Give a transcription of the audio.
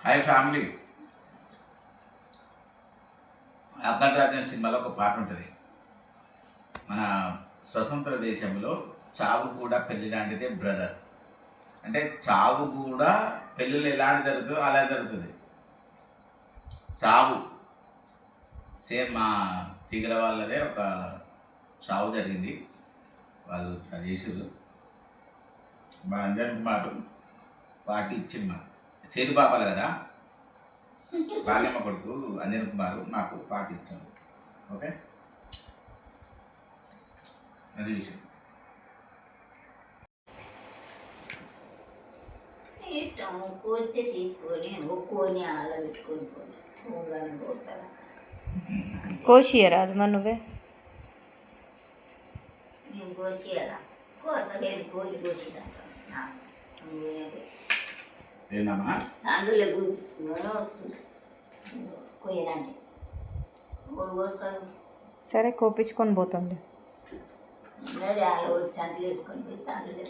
Hi family. అఖండ రాజ్యం సినిమాలో ఒక పాట ఉంటుంది. మన స్వతంత్ర దేశంలో చావు కూడా పెళ్లి లాంటిదే బ్రదర్. అంటే చావు కూడా పెళ్ళిళ్ళు ఎలాంటి జరుగుతుందో అలా జరుగుతుంది. చావు సేమ్ మా తీగల వాళ్ళదే ఒక చావు జరిగింది. వాళ్ళు అది చేసారు. మా అంజన్ కుమార్ పార్టీ ఇచ్చింది. మా చేతి పాపాలు కదా, బాల్యమ్మ కొడుకు అంజన్ కుమార్ మాకు పార్టీ ఇస్తుంది. ఓకే, అది విషయం. ఇష్టం కోస్తే తీసుకొని ఒక్కొని ఆల పెట్టుకొని పోని పోతాను. కోసియరాదు మరి నువ్వే. నేను కోసేయాలా? కోతలేదు, కోడి కోసినా ఏందమ్మా అందులో కూర్చుని వస్తుంది కొయ్యనంటే కోడి కోస్తాను. సరే కోపించుకొని పోతుంది. అలా వచ్చి అంత వేసుకొని పోయి అందులో